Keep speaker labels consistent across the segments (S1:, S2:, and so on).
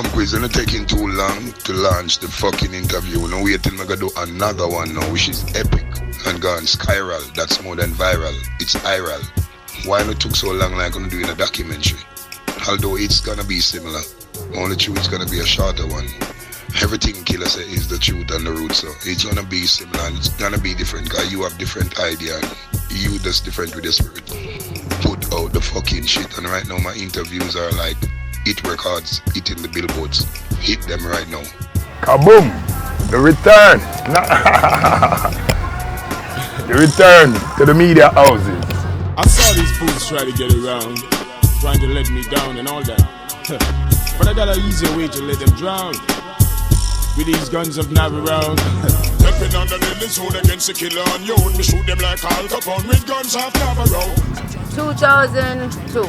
S1: Come Quiz, it's taking too long to launch the fucking interview. Now wait till I gotta do another one now, which is epic and gone SKYRAL. That's more than viral. It's IRAL. Why not took so long like I'm doing a documentary? Although it's gonna be similar. Only truth it's gonna be a shorter one. Everything Killa say is the truth and the root, so it's gonna be similar and it's gonna be different because you have different idea and you just different with your spirit. Put out the fucking shit, and right now my interviews are like hit records, hitting the billboards. Hit them right now.
S2: Kaboom! The return! The return to the media houses.
S3: I saw these fools try to get around, trying to let me down and all that. But I got an easier way to let them drown. With these guns of nav around. Stepping on the living zone against the killer on you. Me shoot them like Al Capone with guns of nav around.
S4: 2002.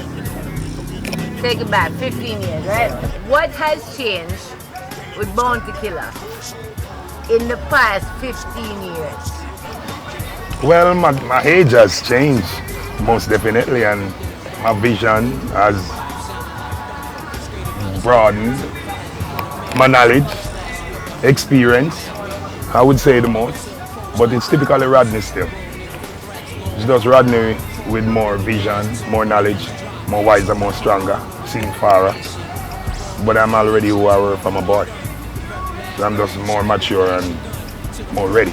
S4: Take it back, 15 years, right? What has changed with Bounty Killa in the past 15 years?
S2: Well, my age has changed, most definitely, and my vision has broadened. My knowledge, experience, I would say the most, but it's typically Rodney still. It's just Rodney with more vision, more knowledge, more wiser, more stronger, seeing farther. But I'm already who I were from a boy. So I'm just more mature and more ready.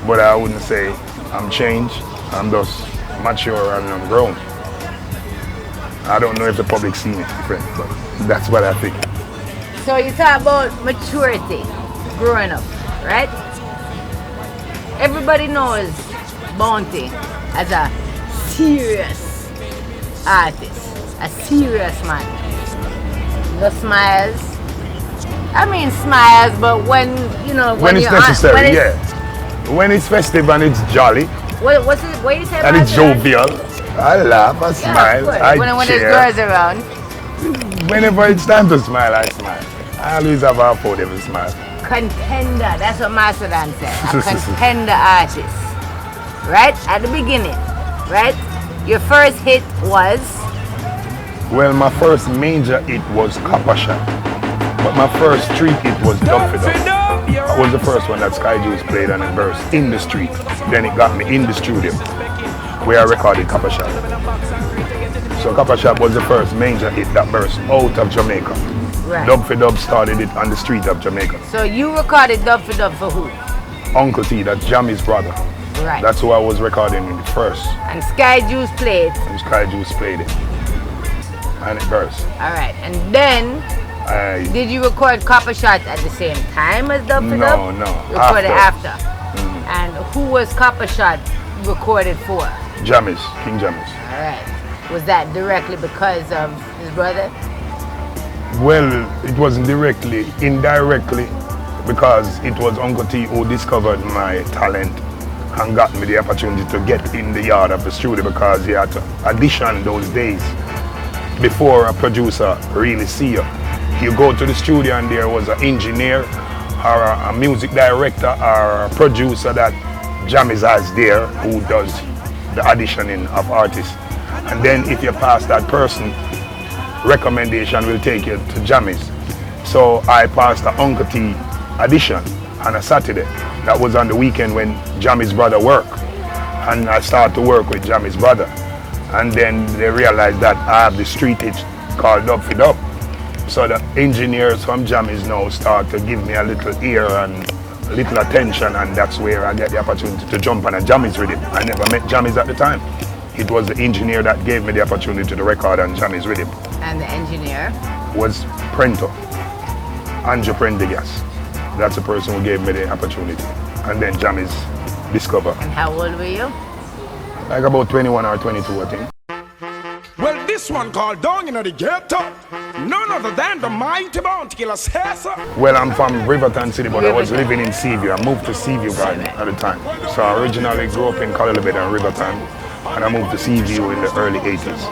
S2: But I wouldn't say I'm changed, I'm just mature and I'm grown. I don't know if the public see me different, but that's what I think.
S4: So you talk about maturity, growing up, right? Everybody knows Bounty as a serious artist, a serious man. No smiles. I mean smiles, but when, you know,
S2: when it's necessary, yeah. When it's festive and it's jolly.
S4: What do you say about
S2: and it's jovial. I laugh, I smile, I
S4: when
S2: cheer.
S4: there's girls around.
S2: Whenever it's time to smile, I smile. I always have a affordable smile.
S4: Contender, that's what Macedon said. A contender artist. Right? At the beginning. Right? Your first hit was?
S2: Well, my first major hit was Copper Shot. But my first street hit was Dub for Dub. That was the first one that Sky Juice played on the verse in the street. Then it got me in the studio where I recorded Copper Shot. So Copper Shot was the first major hit that burst out of Jamaica.
S4: Right.
S2: Dub for Dub started it on the street of Jamaica.
S4: So you recorded Dub for Dub for who?
S2: Uncle T, that's Jammy's brother.
S4: Right.
S2: That's who I was recording in first.
S4: And Sky Juice played.
S2: And Sky Juice played it. And it burst.
S4: Alright. And then did you record Copper Shot at the same time as Dub for Dub?
S2: No.
S4: Recorded after. And who was Copper Shot recorded for?
S2: Jammy's, King Jammy's.
S4: Alright. Was that directly because of his brother?
S2: Well, it wasn't directly, indirectly, because it was Uncle T who discovered my talent and got me the opportunity to get in the yard of the studio because he had to audition those days before a producer really see you. You go to the studio and there was an engineer or a music director or a producer that Jammy's has there who does the auditioning of artists. And then if you pass that person, recommendation will take you to Jammy's. So I passed the Uncle T audition on a Saturday. That was on the weekend when Jammy's brother worked. And I started to work with Jammy's brother. And then they realized that I have the street hit called Dub for Dub. So the engineers from Jammy's now start to give me a little ear and a little attention, and that's where I get the opportunity to jump on a Jammy's rhythm. I never met Jammy's at the time. It was the engineer that gave me the opportunity to record on Jammy's rhythm.
S4: And the engineer? Was
S2: Prento, Andrew Prendergast. That's the person who gave me the opportunity. And then Jammy's discover.
S4: And how old were you?
S2: Like about 21 or 22, I think.
S3: Well, this one called Down in the Ghetto. None other than the mighty Bounty Killa says.
S2: Well, I'm from Riverton City, but I was living in Seaview. I moved to Seaview Garden at the time. So I originally grew up in Colorado and Riverton, and I moved to Seaview in the early 80s.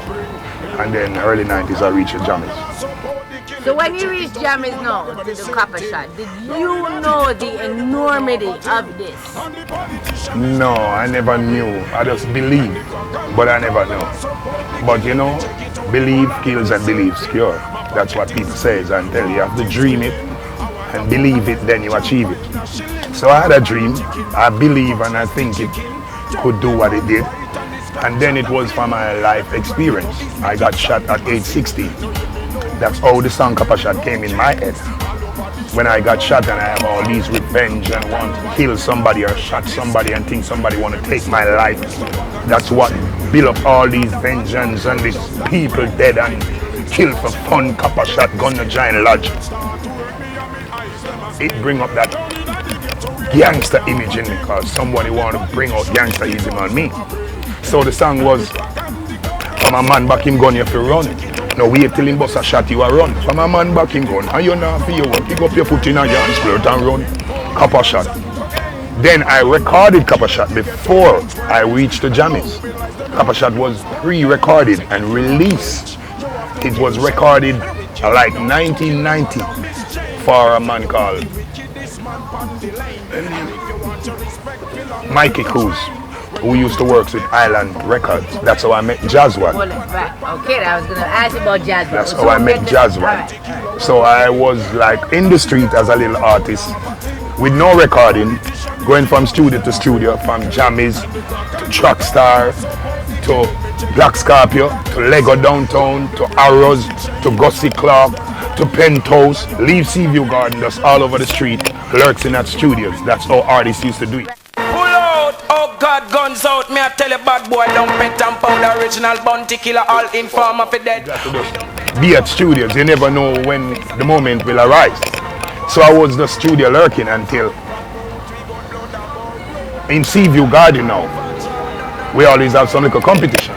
S2: And then early 90s, I reached Jammy's.
S4: So when you reached Jammy's now to do Copper Shot, did you know the enormity of this?
S2: No, I never knew. I just believed, but I never knew. But you know, belief kills and beliefs cure. That's what people say, and tell you have to dream it and believe it, then you achieve it. So I had a dream, I believe and I think it could do what it did. And then it was for my life experience. I got shot at age 16. That's how the song Kappa Shot came in my head. When I got shot and I have all these revenge and want to kill somebody or shot somebody and think somebody want to take my life. That's what built up all these vengeance and these people dead and kill for fun, Kappa Shot, gun to giant lodge. It bring up that gangster image in me because somebody want to bring out gangsterism on me. So the song was, from a man back him gun you have to run. No wait till him bust a shot you a run. From a man back him gun and you not feel one. Pick up your foot in a your hands flirt and run. Kappa Shot. Then I recorded Kappa Shot before I reached the Jammies. Kappa Shot was pre-recorded and released. It was recorded like 1990 for a man called Mikey Cruz, who used to work with Island Records. That's how I met Jazzwan.
S4: Okay, I was going to ask you about Jazzwan.
S2: That's how I met Jazzwan. Right. So I was like in the street as a little artist with no recording, going from studio to studio, from Jammies to Trackstar to Black Scorpio to Lego Downtown to Arrows to Gussie Clark to Penthouse, leave Seaview Garden, just all over the street, lurks in that studios. That's how artists used to do it.
S5: Oh God, guns out, me I tell you bad boy, don't pet and powder, original bounty killer, all informer for dead.
S2: Be at studios, you never know when the moment will arise. So I was the studio lurking until in Seaview Garden now, we always have some little competition.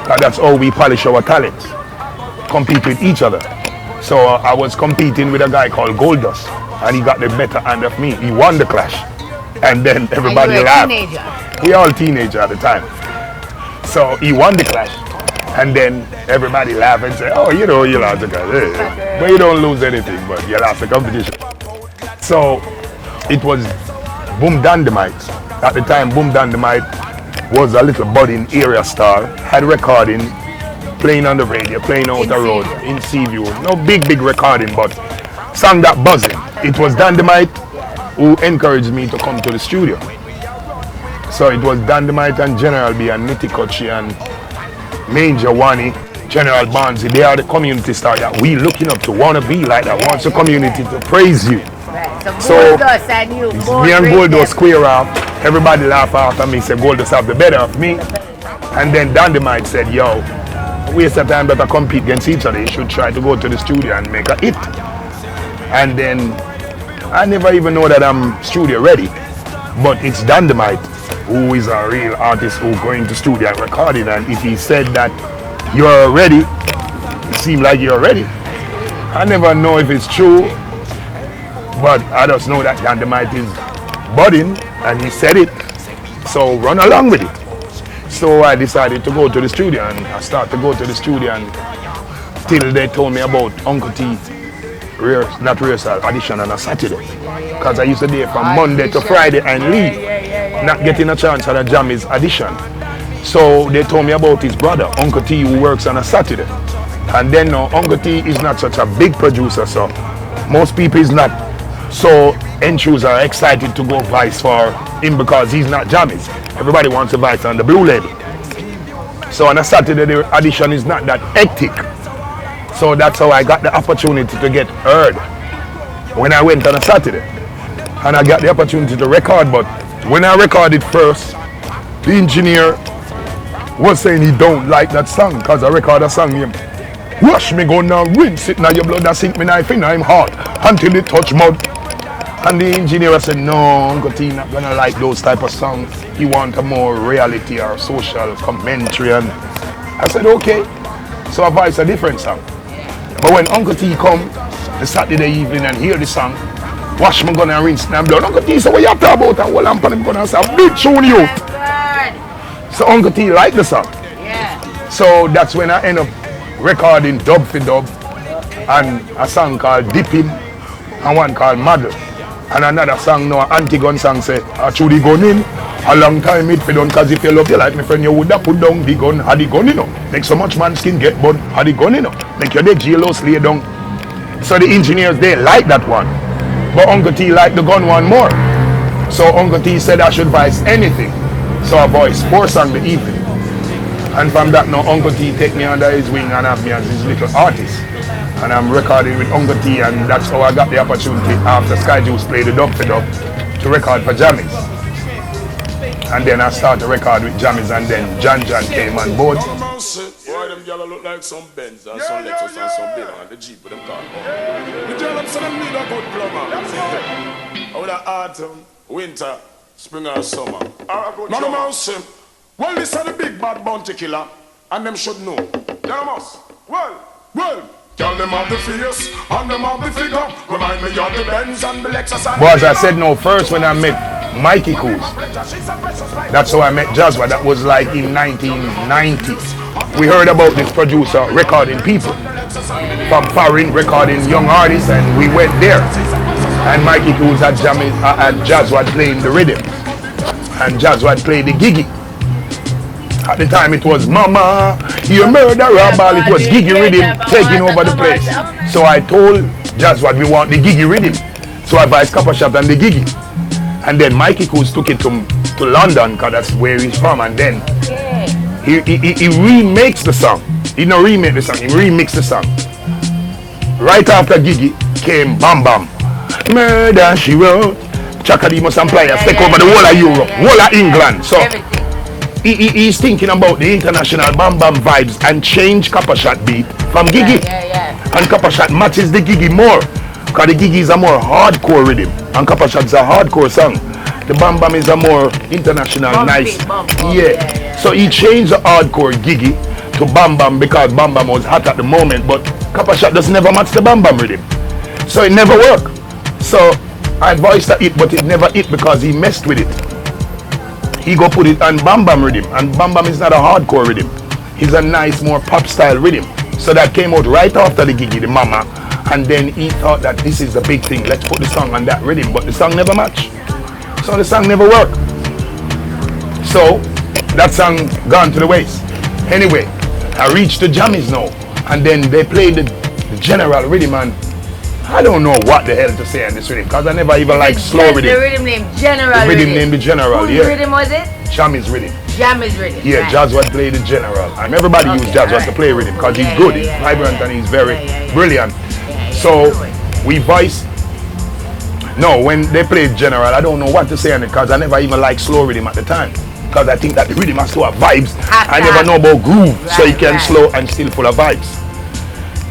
S2: That's how we polish our talents, compete with each other. So I was competing with a guy called Goldust, and he got the better hand of me. He won the clash. And then everybody laughed. We all teenagers at the time. So he won the clash. And then everybody laughed and said, oh, you know, you lost the clash. But you don't lose anything, but you lost the competition. So it was Boom Dynamite. At the time, Boom Dynamite was a little budding area star, had recording, playing on the radio, playing out the road in Seaview. No big recording, but song that buzzing. It was Dynamite who encouraged me to come to the studio. So it was Dynamite and General B and Nitty Kutchi and Major Wani, General Bonzi. They are the community star that we looking up to, want to be like that, wants the community to praise you.
S4: Right.
S2: So
S4: Goldust and you,
S2: me and Goldust SKYRAL, everybody laugh after me, say Goldust have the better of me. And then Dynamite said, yo, waste of time, better compete against each other. You should try to go to the studio and make a hit. And then I never even know that I'm studio ready, but it's Dynamite who is a real artist who going to studio and recording, and if he said that you're ready, it seems like you're ready. I never know if it's true, but I just know that Dynamite is budding and he said it, so run along with it. So I decided to go to the studio, and I started to go to the studio and till they told me about Uncle T not rehearsal, audition on a Saturday. Because I used to do from Monday to Friday and leave, not getting a chance at a Jammies audition. So they told me about his brother, Uncle T, who works on a Saturday. And then Uncle T is not such a big producer, so most people is not. So entries are excited to go vice for him because he's not Jammies. Everybody wants a vice on the blue label. So on a Saturday, the audition is not that hectic. So that's how I got the opportunity to get heard when I went on a Saturday. And I got the opportunity to record, but when I recorded first, the engineer was saying he don't like that song because I record a song named Wash Me Go Now, rinse it now your blood, I sink me knife in I'm hot until it touch mud. And the engineer said, no, Uncle T not gonna like those type of songs. He want a more reality or social commentary. And I said, okay. So I voiced a different song. But when Uncle T come the Saturday evening and hear the song, Wash Me Gonna Rinse My Blood, Uncle T said, what you have to about? And well, I'm gonna say, a big tune you. So Uncle T liked the song.
S4: Yeah.
S2: So that's when I end up recording dub for dub and a song called Dipping and one called Model. And another song now, anti-gun song say, I chew the gun in, A long time it fi done, cause if you love your life, my friend, you woulda put down the gun, had the gun, you know. Make so much man skin get burnt, had the gun, you know. Make your dead jailhouse lay down. So the engineers, they like that one. But Uncle T liked the gun one more. So Uncle T said I should voice anything. So I voiced 4 songs the evening. And from that now, Uncle T take me under his wing and have me as his little artist. And I'm recording with Uncle T, and that's how I got the opportunity after Sky Juice played the dub for dub to record for Jammies. And then I started to record with Jammies, and then John came on board.
S3: Why them gyal look like some Benz and some Lexus and some Beenie and the Jeep with them car? The gyal them say them need a good plumber. Out of autumn, winter, spring or summer. Now them house him. Well, this are the big bad bounty killer, and them should know. Yalamas. Well. Gyal them have the face and them have the figure. Remind me of the Benz and the Lexus and
S2: Well, as I said no, first when I met Mikey Coos, that's how I met Jazwa. That was like in 1990. We heard about this producer recording people from foreign, recording young artists, and we went there. And Mikey Coos had Jazwa playing the rhythm, and Jazwa played the gigi. At the time it was Mama, you murderer ball, it was gigi rhythm taking over the place. So I told Jazwa we want the gigi rhythm. So I voiced Copper Shop and the gigi. And then Mikey Coos took it to London, because that's where he's from, and then he remakes the song. He no remake the song, he remixed the song. Right after Gigi came Bam Bam. Murder She Wrote. Chakadimo Sampliers take over the whole of Europe, whole of England. So he's thinking about the international Bam Bam vibes and change Copper Shot beat from Gigi. And Copper Shot matches the Gigi more, because the Gigi is a more hardcore rhythm and Copper Shot's a hardcore song. The Bam Bam is a more international, nice. So he changed the hardcore Gigi to Bam Bam because Bam Bam was hot at the moment, but Copper Shot does never match the Bam Bam rhythm. So it never worked. So I voiced that it, but it never hit because he messed with it. He go put it on Bam Bam rhythm, and Bam Bam is not a hardcore rhythm. It's a nice, more pop style rhythm. So that came out right after the Gigi, the Mama, and then he thought that this is the big thing, let's put the song on that rhythm, but the song never matched. So the song never worked. So that song gone to the waste. Anyway, I reached the Jammies now, and then they played the general rhythm, and I don't know what the hell to say on this rhythm, because I never even like slow rhythm.
S4: The rhythm named General.
S2: The rhythm named the General,
S4: Whose rhythm was it?
S2: Jammies rhythm.
S4: Jammies rhythm.
S2: Yeah,
S4: right.
S2: Jazwa played the General, and everybody used Jazwa to play rhythm because he's good, he's vibrant, and he's very brilliant. So we voiced. No, when they played General, I don't know what to say on it because I never even liked slow rhythm at the time, because I think that the rhythm has to have vibes. I never know about groove, so you can slow and still full of vibes.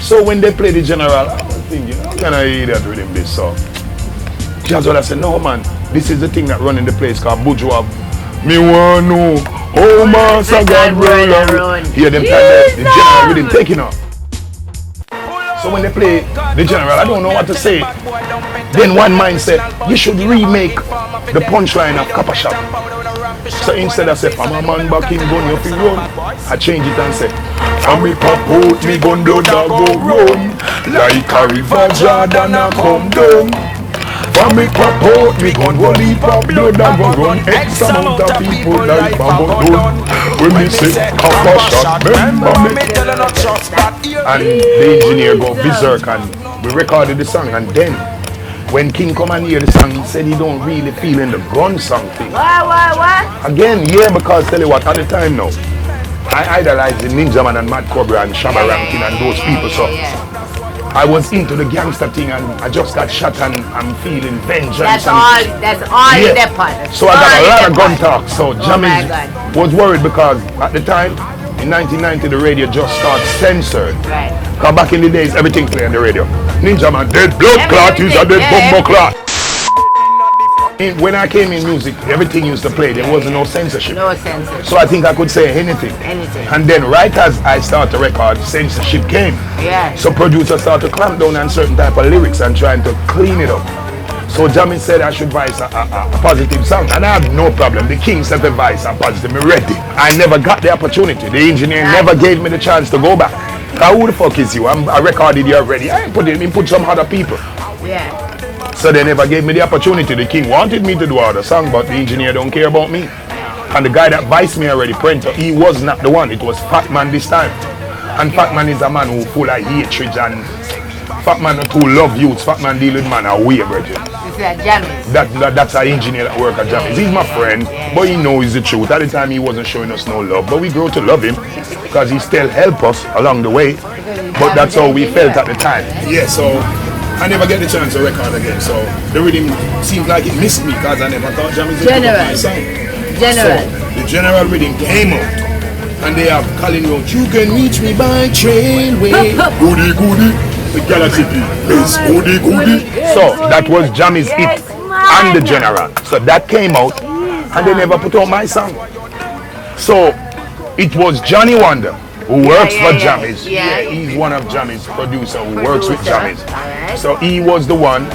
S2: So when they played the General, I was thinking, how can I hear that rhythm this song? Jazwa said, no man, this is the thing that run in the place called Bourgeois. Me want know how Master God roll. Hear them time the General rhythm taking off. So when they play the General, I don't know what to say. Then one man said, you should remake the punchline of Copper Shop. So instead I said, I'm a man back in gun, you feel run. I change it and say, I'm me pop out, me gun do da go run. Like a river Jordan a come down. From me pop out, me gun will leap up, blood a go run. X amount of people like Bamboo done. When me say, Copper Shop, remember me. And the engineer go berserk, and we recorded the song, and then when King come and hear the song, he said he don't really feel in the gun song thing.
S4: What?
S2: Again, yeah, because tell you what, at the time now, I idolized the Ninja Man and Mad Cobra and Shabba Rankin and those people, so I was into the gangster thing, and I just got shot and I'm feeling vengeance.
S4: That's all in that part.
S2: So I got a lot of gun talk, so Jammies was worried because at the time, in 1990, the radio just started censored.
S4: Right.
S2: Because back in the days, everything played on the radio. Ninja Man, dead blood clot, is a dead bumbo clot. When I came in music, everything used to play. There wasn't no censorship.
S4: No censorship.
S2: So I think I could say anything. And then right as I started to record, censorship came.
S4: Yeah.
S2: So producers started to clamp down on certain type of lyrics and trying to clean it up. So Jamie said I should voice a positive song, and I have no problem. The King said the voice a positive, me ready. I never got the opportunity. The engineer never gave me the chance to go back. Who the fuck is you? I recorded you already. I put some other people.
S4: Yeah.
S2: So they never gave me the opportunity. The King wanted me to do all the song, but the engineer don't care about me. And the guy that viced me already, Prento, he was not the one. It was Fat Man this time. And Fat Man is a man who full of hatred and Fat Man not who love youths. Fat Man deal with man away, brethren.
S4: It's like Jammies.
S2: That's an engineer that work at Jammies. He's my friend, but he knows the truth. At the time he wasn't showing us no love, but we grow to love him because he still help us along the way. But that's how we felt at the time. Yeah, so I never get the chance to record again. So the rhythm seems like it missed me because I never thought Jammies would pick up my song.
S4: General.
S2: So the general rhythm came out. And they have calling out, you can reach me by trainway. Goody goody. The Galaxy is goody goody. So that was Jammies hit and the general. So that came out and they never put out my song. So it was Johnny Wonder who works for Jammies. Yeah, he's one of Jammies' producer who works with Jammies. So he was the one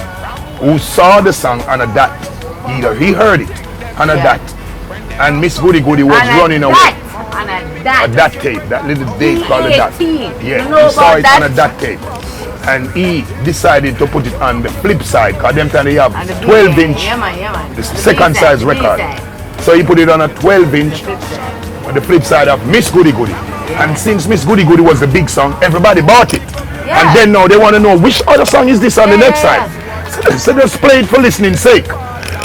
S2: who saw the song on a dot. Either he heard it on a dot and Miss Goody Goody was running away. A dot tape, that little tape called a dot. Yeah, he saw it on a dot tape. And he decided to put it on the flip side, because them time they have 12-inch, the second size record. So he put it on a 12-inch, on the flip side of Miss Goody Goody. And since Miss Goody Goody was the big song, everybody bought it. And then now they want to know which other song is this on the next side. So they just play it for listening sake.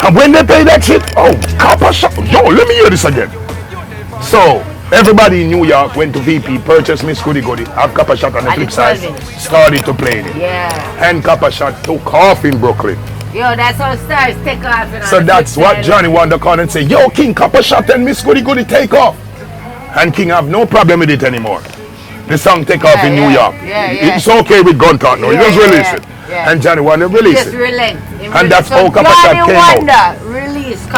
S2: And when they play that shit, oh, copper shot. Yo, let me hear this again. So everybody in New York went to VP, purchased Miss Goody Goody, have Copper Shot on the flip side, started to play it. Yeah. And Copper Shot took off in Brooklyn.
S4: Yo, that's how stars take off.
S2: So that's what Johnny Wonder called and say, yo, King Copper Shot and Miss Goody Goody take off. And King have no problem with it anymore. The song take off in New York. It's okay with Gun Talk now, you just release it. And Johnny Wonder released it. And that's how Copper Shot came out.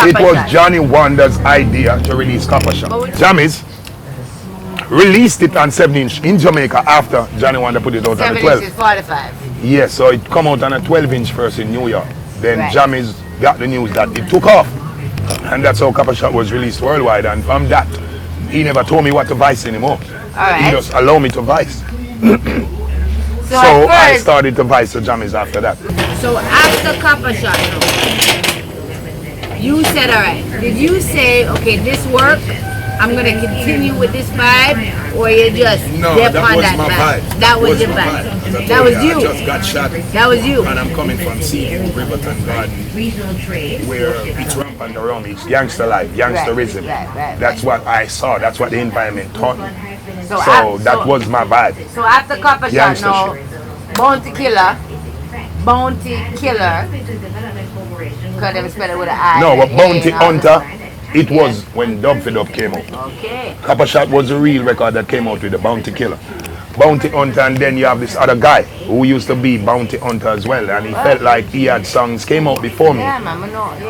S2: It was Johnny Wonder's idea to release Copper Shot. Jammies released it on 7-inch in Jamaica after Johnny Wonder put it out on the 12.
S4: 7-inch is 45.
S2: Yes, so it come out on a 12-inch first in New York. Then Jammies got the news that it took off. And that's how Copper Shot was released worldwide. And from that, he never told me what to vice anymore. He just allowed me to vice. So I started to vice the Jammies after that.
S4: So after Copper Shot, you said, all right, did you say, okay, this work, I'm going to continue with this vibe, or you just
S2: that was my vibe.
S4: That was your vibe. That was you.
S2: I just got shot.
S4: That was you.
S2: And I'm coming from seeing Riverton Garden, where it's rampant around me. It's gangster life, gangsterism. That's what I saw. That's what the environment taught me. So that was my vibe.
S4: So after Copper Shot, no, Bounty Killer. Because they spell it with an I.
S2: No, but Bounty Hunter, it was when Dub Fed Up came out.
S4: Okay.
S2: Copper Shot was the real record that came out with the Bounty Killer. Bounty Hunter, and then you have this other guy who used to be Bounty Hunter as well, and he felt like he had songs came out before me.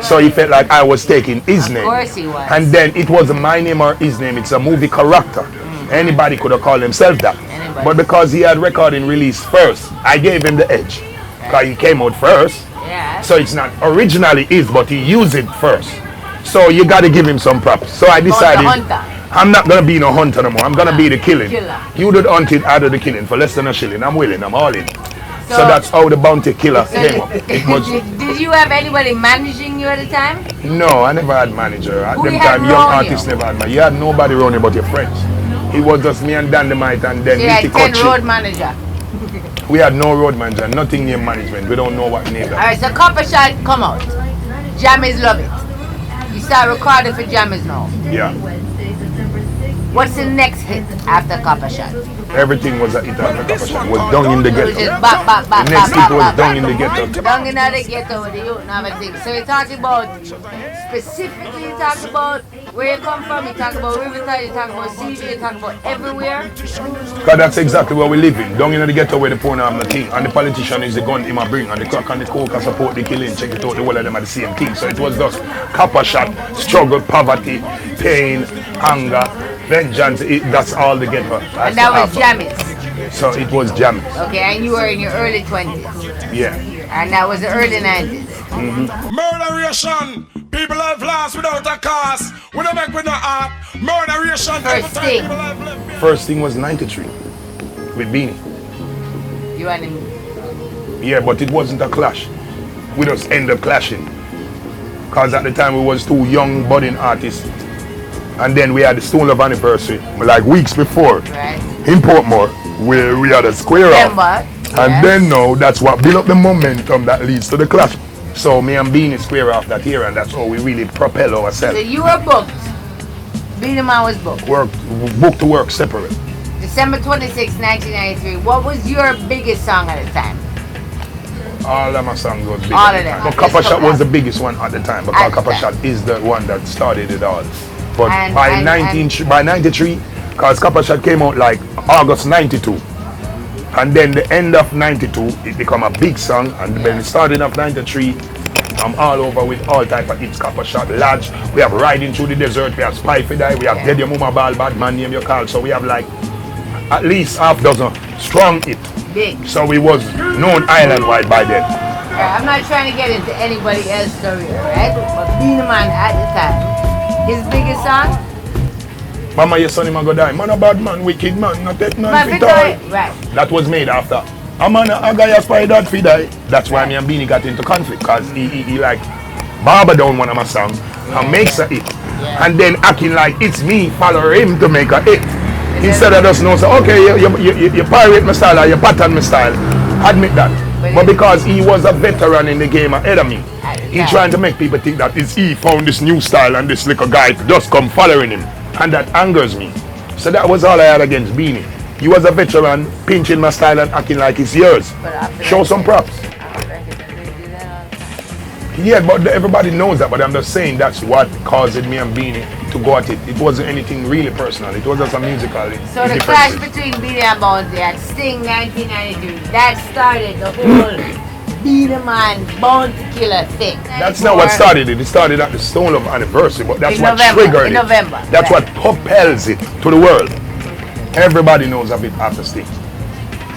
S2: So he felt like I was taking his name.
S4: Of course he was.
S2: And then it wasn't my name or his name, it's a movie character. Anybody could have called himself that. But because he had recording released first, I gave him the edge. Because he came out first. So it's not originally his, but he used it first. So you got to give him some props. So I decided I'm not going to be no hunter no more. I'm going to be the killing. You did hunt it out of the killing for less than a shilling. I'm willing. I'm all in. So that's how the Bounty Killer came up.
S4: Did you have anybody managing you at the time?
S2: No, I never had manager. At them time, young artists never had manager. You had nobody around you but your friends. It was just me and Dandemite and then
S4: Nicky Kochi. Road manager.
S2: We had no road manager, nothing named management. We don't know what name that.
S4: Alright, so Copper Shot come out. Jammies love it. You start recording for Jammies now.
S2: Yeah.
S4: What's the next hit after Copper Shot?
S2: Everything was a hit after Copper Shot. Was Down in the Ghetto.
S4: The
S2: next hit was Down in the Ghetto.
S4: Down in the Ghetto with the youth and everything. So you talk about, specifically you talk about where you come from, you talk about Riverside, you talk about CJ, you talk about everywhere.
S2: Because that's exactly where we live in. Down in the Ghetto where the poor have nothing. And the politician is the gun him a bring. And the crack and the coke and support the killing. Check it out, the whole of them are the same thing. So it was just Copper Shot, struggle, poverty, pain, anger, vengeance. That's all the Ghetto.
S4: And that was Jammies.
S2: So it was Jammies.
S4: Okay, and you were in your early 20s.
S2: Yeah.
S4: And that was the early 90s.
S3: Murderation! People have lost without a cause. We don't make with no art. Murderation!
S2: First thing was 93 with Beenie.
S4: You and him?
S2: Yeah, but it wasn't a clash. We just ended up clashing. Because at the time we was two young budding artists And then we had the Stone Love anniversary, like weeks before.
S4: Right.
S2: In Portmore, where we had a SKYRAL. And then now, that's what built up the momentum that leads to the clash. So me and Beenie square off that here, and that's how we really propel ourselves.
S4: So you were booked. Beenie Man was booked.
S2: Booked to work separate.
S4: December 26, 1993. What was your biggest song at the time?
S2: All of my songs was big.
S4: All of them.
S2: But Copper Shot was the biggest one at the time, because Copper Shot is the one that started it all. But by 93, because Copper Shot came out like August 92. And then the end of 92, it became a big song. And then it started of 93, I'm all over with all type of hits. Copper Shot, Lodge, we have Riding Through the Desert, we have Spy for Die, we have Dead Your Mama Ball, Bad Man Name Your Call. So we have like at least half dozen strong hits.
S4: Big.
S2: So we was known island-wide by then.
S4: I'm not trying to get into anybody else's career, right? But Beenie Man at the time, his biggest song?
S2: Mama, your son, him a go die. Man, a bad man, wicked man, not take none for die.
S4: Right.
S2: That was made after. A man, a guy aspired that for die. That's why me and Beenie got into conflict, because he like barber down one of my songs and makes a hit. And then acting like it's me, follow him to make a hit. Instead of just know, so okay, you pirate my style or you pattern my style. Admit that. But because he was a veteran in the game ahead of me, he trying to make people think that it's he found this new style and this little guy just come following him. And that angers me. So that was all I had against Beenie. He was a veteran, pinching my style and acting like it's yours. Show some props. Yeah, but everybody knows that, but I'm just saying that's what caused me and Beenie to go at it. It wasn't anything really personal. It was just a musical.
S4: So the clash between Beenie and Bounty at Sting 1993, that started the whole Beenie Man Bounty Killer thing.
S2: That's not what started it. It started at the Stone Love anniversary, but that's what triggered it.
S4: November.
S2: That's what propels it to the world. Everybody knows of it after Sting.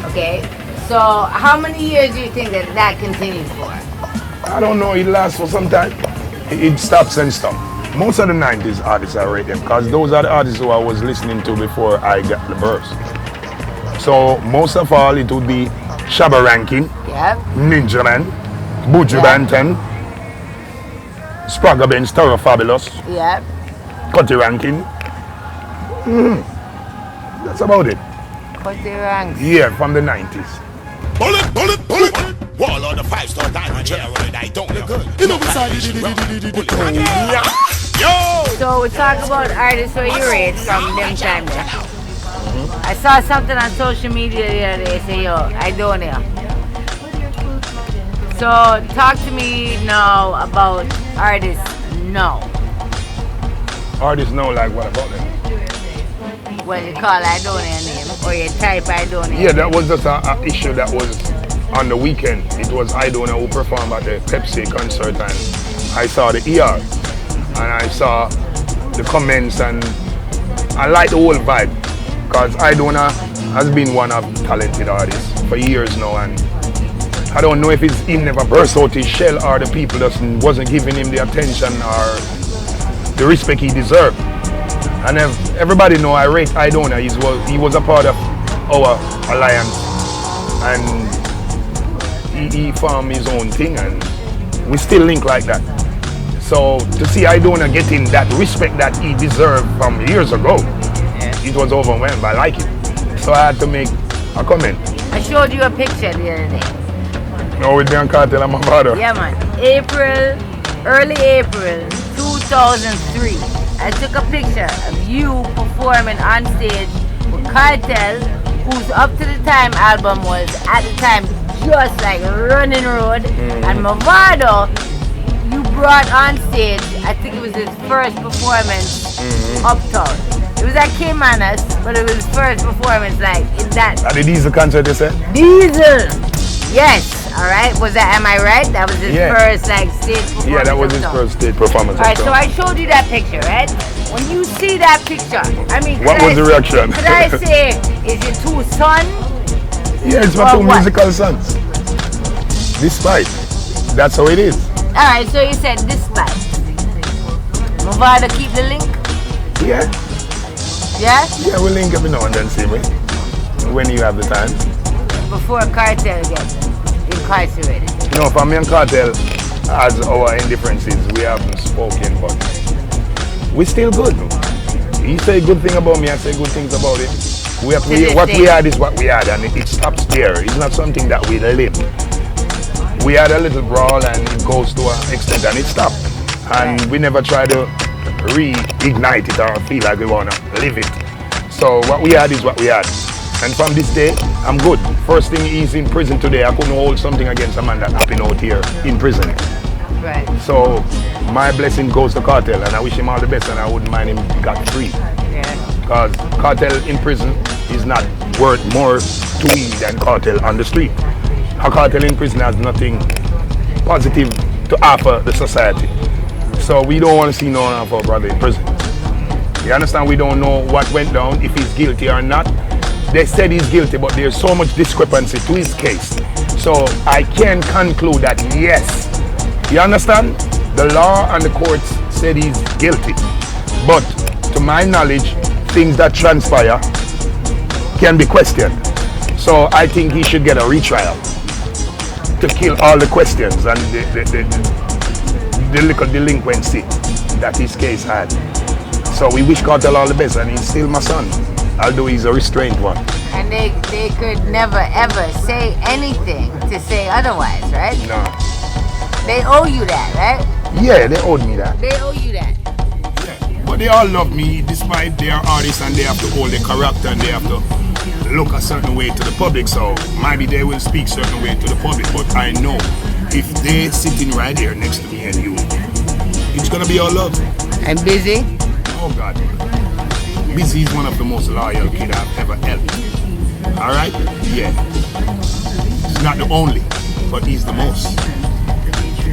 S4: Okay, so how many years do you think that continued for?
S2: I don't know, it lasts for some time. It stops and stops. Most of the 90s artists I rate them, because those are the artists who I was listening to before I got the burst. So most of all, it would be Shabba Rankin, Ninja Man, Buju Banton, Spragga Benz, Toro Fabulous, Cutty Rankin. That's about it.
S4: Cutty Rankin?
S2: Yeah, from the 90s.
S3: Bullet, bullet, bullet. Warlord, the 5-star diamond general, I don't look good. You know Yo!
S4: So we talk about artists who you rate from them time there. I saw something on social media the other day, say, yo, I don't know. So talk to me now about artists now.
S2: Artists know, like what about them?
S4: Well, you call I don't know your name, or you type I don't know.
S2: Yeah, that was just an issue that was on the weekend. It was I don't know who performed at the Pepsi concert, and I saw the ER and I saw the comments, and I like the whole vibe, because I don't know has been one of talented artists for years now, and I don't know if it's him never burst out his shell or the people just wasn't giving him the attention or the respect he deserved. And everybody know I rate I don't know. He was a part of our alliance, and he formed his own thing, and we still link like that. So to see I don't know getting that respect that he deserved from years ago, it was overwhelmed. I like it, so I had to make a comment.
S4: I showed you a picture the other day.
S2: No, with Vybz Kartel and my father.
S4: Yeah, man. Early April 2003. I took a picture of you performing on stage with Kartel, whose Up to the Time album was at the time just like Running Road, and Mavado you brought on stage. I think it was his first performance uptown. It was at K Manas, but it was his first performance like in that.
S2: At the Diesel concert, they said?
S4: Diesel! Yes, alright. Was that, am I right? That was his first like stage performance.
S2: Yeah, that was his first stage performance.
S4: Alright, so I showed you that picture, right? When you see that picture, I mean,
S2: what was the reaction?
S4: Could I say, is it two sons?
S2: Yeah, it's my two musical sons. Despite. That's how it is.
S4: Alright, so you said despite. Mavado keep the link?
S2: Yeah.
S4: Yeah?
S2: Yeah, we'll link every now and then, see me. When you have the time.
S4: Before Kartel gets incarcerated.
S2: No, for me and Kartel, as our indifferences, we haven't spoken, but we're still good. He say good thing about me, I say good things about him. What we had is what we had, and it stops there. It's not something that we live. We had a little brawl and it goes to an extent and it stopped. And we never try to reignite it or feel like we want to live it. So what we had is what we had. And from this day, I'm good. First thing, he's in prison today. I couldn't hold something against a man that happened out here in prison.
S4: Right.
S2: So my blessing goes to Kartel, and I wish him all the best, and I wouldn't mind him got free.
S4: Yeah.
S2: Because Kartel in prison is not worth more to me than Kartel on the street. A Kartel in prison has nothing positive to offer the society. So we don't want to see none of our brother in prison. You understand? We don't know what went down, if he's guilty or not. They said he's guilty, but there's so much discrepancy to his case. So I can conclude that yes. You understand? The law and the courts said he's guilty. But to my knowledge, things that transpire can be questioned. So I think he should get a retrial to kill all the questions and the little delinquency that his case had. So we wish Kartel all the best, and he's still my son, although he's a restrained one.
S4: And they could never ever say anything to say otherwise, right?
S2: No.
S4: They owe you that, right?
S2: Yeah, they owed me that.
S4: They owe you that.
S2: Yeah. But they all love me despite they are artists and they have to hold their character and they have to look a certain way to the public. So maybe they will speak certain way to the public. But I know if they sitting right here next to me and you, it's gonna be all love.
S4: And Busy?
S2: Oh God. Busy is one of the most loyal kids I've ever helped. Alright? Yeah. He's not the only, but he's the most.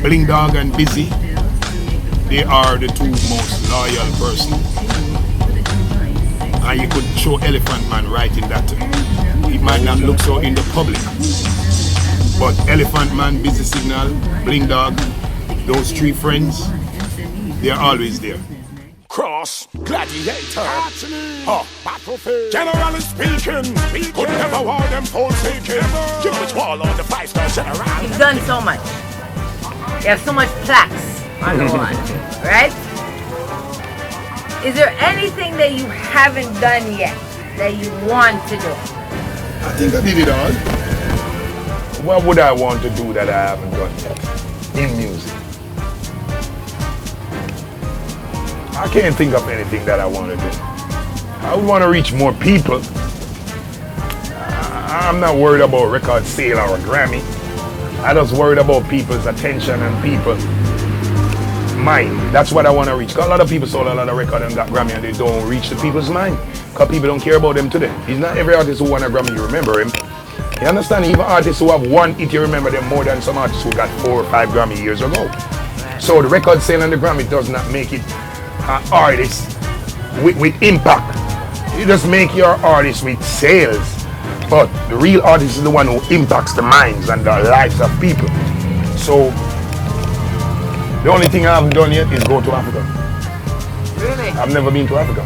S2: Bling Dog and Busy, they are the two most loyal persons. And you could show Elephant Man right in that. It might not look so in the public. But Elephant Man, Busy Signal, Bling Dog, those three friends, they're always there.
S3: Cross, gladiator, battlefield, generally speaking, could never war them forsaken. Give which Warlord the 5-star general.
S4: You've done so much. You have so much plaques on the wall, right? Is there anything that you haven't done yet that you want to do?
S2: I think I did it all. What would I want to do that I haven't done yet in music? I can't think of anything that I want to do. I would want to reach more people. I'm not worried about record sale or a Grammy. I just worried about people's attention and people's mind. That's what I want to reach. Because a lot of people sold a lot of records and got Grammy and they don't reach the people's mind. Because people don't care about them today. It's not every artist who won a Grammy, you remember him. You understand? Even artists who have won it, you remember them more than some artists who got 4 or 5 Grammy years ago. So the record sale and the Grammy does not make it an artist with impact. You just make your artist with sales. But the real artist is the one who impacts the minds and the lives of people. So the only thing I haven't done yet is go to Africa.
S4: Really?
S2: I've never been to Africa.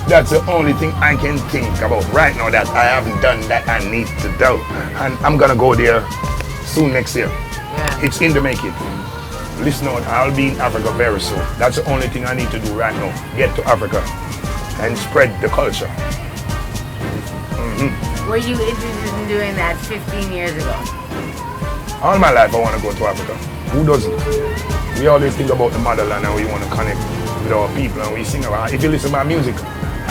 S2: That's the only thing I can think about right now that I haven't done that I need to do. And I'm gonna go there soon next year.
S4: Yeah.
S2: It's in the making. Listen out, I'll be in Africa very soon. That's the only thing I need to do right now. Get to Africa and spread the culture.
S4: Were you interested in doing that 15 years ago?
S2: All my life I want to go to Africa. Who doesn't? We always think about the motherland and we want to connect with our people and we sing about, if you listen to my music,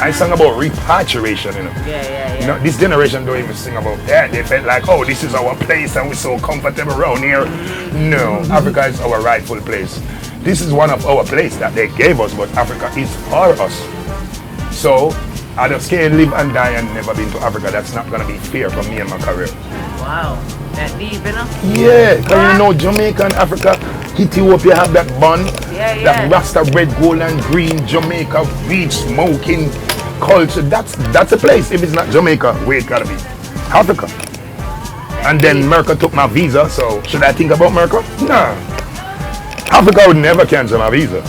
S2: I sing about repatriation, you know.
S4: Yeah.
S2: You know, this generation don't even sing about that. They felt like, oh, this is our place and we're so comfortable around here. No, Africa is our rightful place. This is one of our places that they gave us, but Africa is for us. So, I just can't live and die and never been to Africa. That's not going to be fair for me and my career.
S4: Wow, that deep, you know?
S2: Yeah, because you know Jamaica and Africa, Ethiopia have that bun,
S4: Yeah.
S2: that Rasta red, gold and green, Jamaica, weed smoking culture. That's a place. If it's not Jamaica, where it gotta be? Africa. And then America took my visa, so should I think about America? Nah. Africa would never cancel my visa.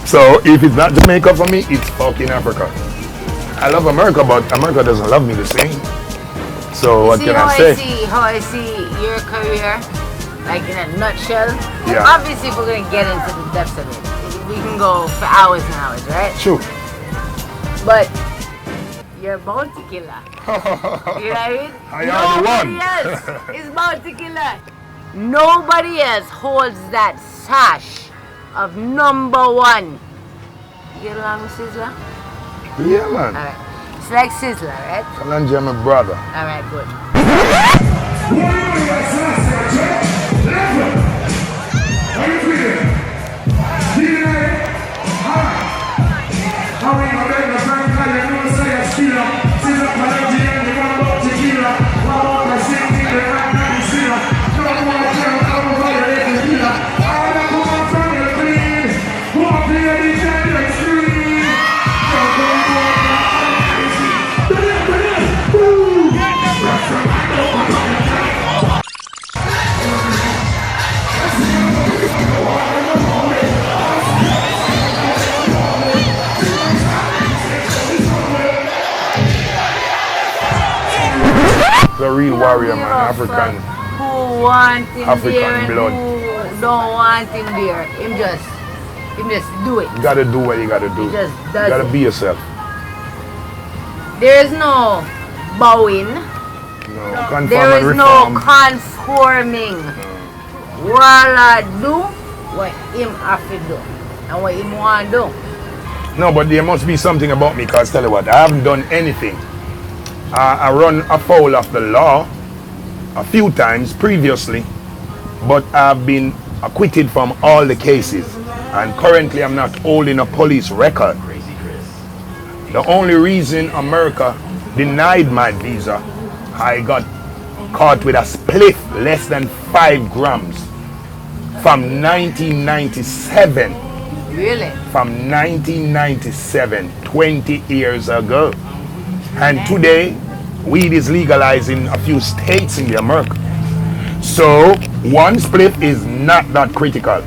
S2: So if it's not Jamaica for me, it's fucking Africa. I love America, but America doesn't love me the same. So what can I say?
S4: How I see your career, like in a nutshell.
S2: Yeah.
S4: Obviously, if we're gonna get into the depths of it, we can go for hours and hours, right?
S2: True.
S4: But you're bounty killer. You know what I mean?
S2: I am the one.
S4: Nobody else is bounty killer. Nobody else holds that sash of #1. You get along with Sizzler?
S2: Yeah, man.
S4: Alright. It's like Sizzler, right?
S2: Kalanja, my brother.
S4: Alright, good.
S2: The real warrior, man. African.
S4: Who want him
S2: African
S4: there and
S2: blood.
S4: who don't want him there. Him just do it.
S2: You gotta do what you gotta do.
S4: He just
S2: You
S4: does
S2: gotta
S4: it.
S2: be yourself.
S4: There is no bowing.
S2: No, conform
S4: There
S2: and
S4: is no
S2: reform.
S4: conforming. Warlord do what him have to do and what him want to do.
S2: No, but there must be something about me, because tell you what, I haven't done anything. I run afoul of the law a few times previously, but I've been acquitted from all the cases. And currently I'm not holding a police record. The only reason America denied my visa, I got caught with a spliff less than 5 grams from 1997.
S4: Really?
S2: From 1997, 20 years ago. And today, weed is legalized in a few states in the America. So, one spliff is not that critical.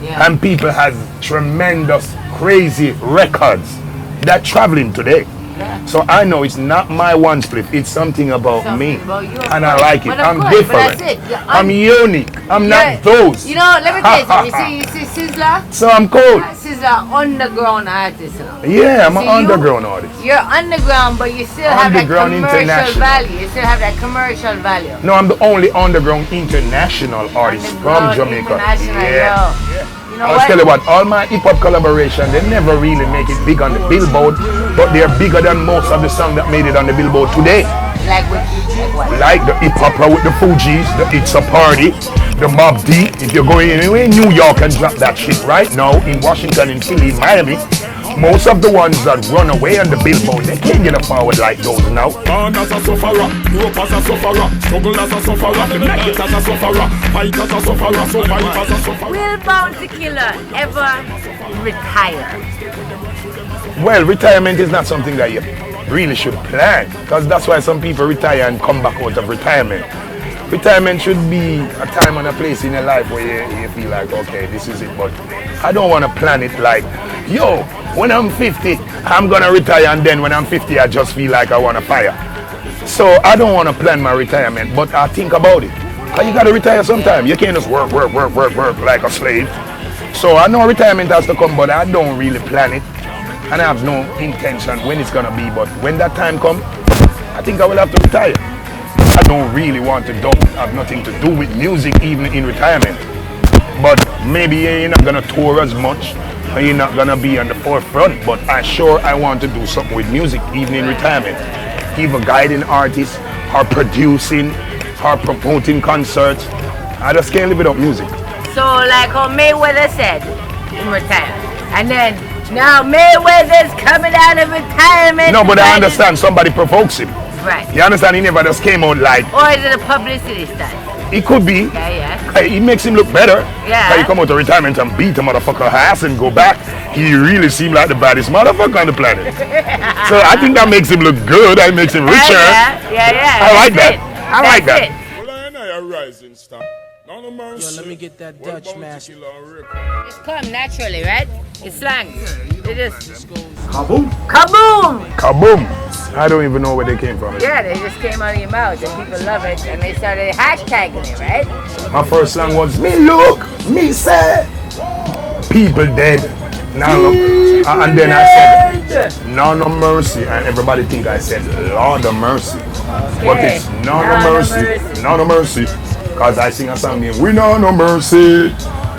S4: Yeah.
S2: And people has tremendous, crazy records that traveling today.
S4: Yeah.
S2: So I know it's not my one spliff, it's something about me.
S4: Something about you, of
S2: And I
S4: course.
S2: like it.
S4: But of
S2: I'm
S4: course, but
S2: different.
S4: that's it. You're
S2: I'm unique. I'm
S4: Yeah.
S2: not those.
S4: You know, let me tell you. You see Sizzler?
S2: So I'm cool.
S4: Sizzler underground artist. You know?
S2: Yeah, I'm
S4: See,
S2: an
S4: you-
S2: underground artist.
S4: You're underground, but you still have that
S2: Underground
S4: commercial
S2: international.
S4: value. You still have that commercial value.
S2: No, I'm the only underground international artist from
S4: Underground
S2: Jamaica.
S4: international,
S2: Yeah.
S4: yo. You know
S2: I'll
S4: what?
S2: tell you what, all my hip hop collaboration, they never really make it big on the Billboard, but they're bigger than most of the songs that made it on the Billboard today.
S4: Like what?
S2: Like the hip hopper with the Fugees, the It's a Party, the Mob D. If you're going anywhere in New York and drop that shit right now in Washington, in Philly, Miami, most of the ones that run away on the Billboard, they can't get a forward like those now.
S3: Born as a sufferer, grew up as a sufferer, struggle as a sufferer, make it as a sufferer, fight as a sufferer, survive as a sufferer.
S4: Will Bounty Killer ever retire?
S2: Well, retirement is not something that you really should plan, because that's why some people retire and come back out of retirement. Retirement should be a time and a place in your life where you feel like, okay, this is it, but I don't want to plan it like, yo, when I'm 50, I'm going to retire, and then when I'm 50, I just feel like I want to fire. So I don't want to plan my retirement, but I think about it. Because you got to retire sometime. You can't just work like a slave. So I know retirement has to come, but I don't really plan it. And I have no intention when it's going to be. But when that time comes, I think I will have to retire. I don't really want to have nothing to do with music even in retirement. But maybe you're not going to tour as much, or you're not going to be on the forefront. But I want to do something with music even in retirement. Either guiding artists, or producing, or promoting concerts. I just can't live without music.
S4: So like how Mayweather said, in retire. And then now Mayweather's coming out of retirement.
S2: No, but I understand somebody provokes him.
S4: Right.
S2: You understand? He never just came out like,
S4: Or is it a publicity stunt?
S2: it could be.
S4: Yeah.
S2: It makes him look better.
S4: Yeah.
S2: He come out of retirement and beat a motherfucker ass and go back. He really seemed like the baddest motherfucker on the planet. So I think that makes him look good. It makes him richer.
S4: Yeah.
S2: I like
S4: That's
S2: that.
S4: it.
S2: I like
S4: That's
S2: that.
S4: it.
S3: Well, I ain't a rising star. None of my
S6: Yo, let me get that
S3: What
S6: Dutch
S3: Bounty
S6: master.
S3: Killer on record?
S4: It's come naturally, right? It's slang. It just
S2: Kaboom.
S4: kaboom!
S2: Kaboom. I don't even know where they came from.
S4: Yeah, they just came out of your mouth and people love it and they started hashtagging it, right?
S2: My first song was, me look, me say. People dead. And then I said, none of mercy, and everybody think I said Lord of mercy, but it's none of mercy, none of mercy, because I sing a song named We None of Mercy.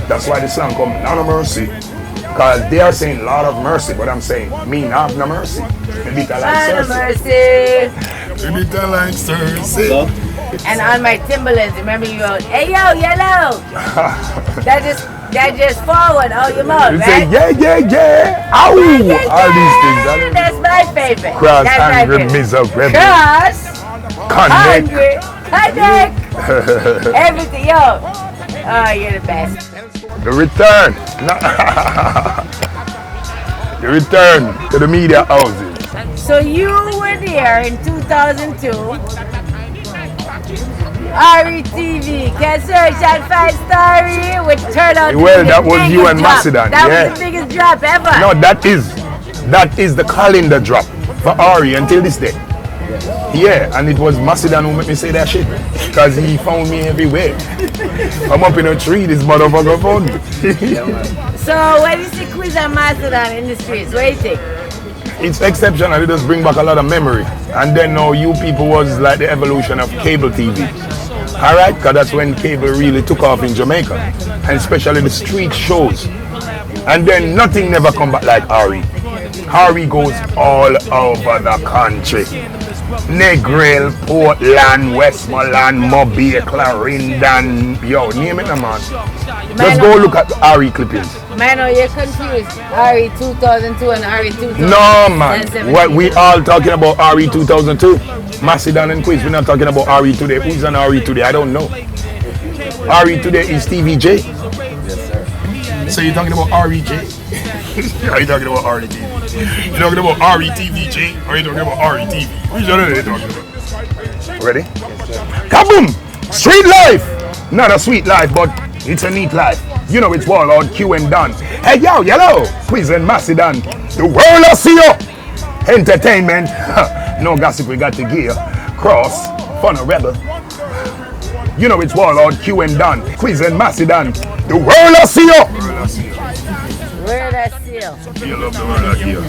S2: That's why the song come None of Mercy, because they are saying Lord of mercy, but I'm saying me not no mercy. Maybe that like Cersei. Maybe that like Cersei.
S4: And on my Timberlands, remember you wrote, hey yo, yellow. That just forward all your mouth, right?
S2: Say yeah. Ow! All these things.
S4: That's my favorite.
S2: Cross
S4: that's
S2: angry miserable.
S4: Cross.
S2: Connect.
S4: Everything, yo. Oh, you're the best.
S2: The return. The return to the media houses.
S4: So you were there in 2002. RETV, can search at 5-star, which turned out to be
S2: that was you and Macedon.
S4: That was the biggest drop ever.
S2: No, that is the calendar drop for Ari until this day. Yeah, and it was Macedon who made me say that shit, because he found me everywhere. I'm up in a tree, this motherfucker found me.
S4: So when you see Quizz and Macedon in the streets, what do you think?
S2: It's exceptional. It does bring back a lot of memory. And then now you people was like the evolution of cable TV. Alright, because that's when cable really took off in Jamaica. And especially the street shows. And then nothing never come back like Ari. Ari goes all over the country. Negril, Portland, Westmoreland, Mobile, Clarendon, yo, name it, man. Let's go look at the Ari clippings.
S4: Man, you're confused. Ari 2002 and Ari 2000.
S2: No, man. What we all talking about Ari 2002? Macedon and Quizz. We're not talking about Ari today. Who's on Ari today? I don't know. Ari today is TVJ. Yes, sir. So you're talking about REJ? Are you talking about RETV? You're talking about RETVJ? Or are you talking about RETV? Which one are you talking about? Ready? Yes, sir. Kaboom! Street life! Not a sweet life, but it's a neat life. You know it's Warlord, QMDON. Hey yo, yellow! Quizz and Macedon. The world will see you! Entertainment. No gossip we got to gear. Cross. Fun a rebel. You know it's Warlord, QMDON. Quizz and Macedon. The world will see you!
S4: Where that seal?
S2: You love the world of you.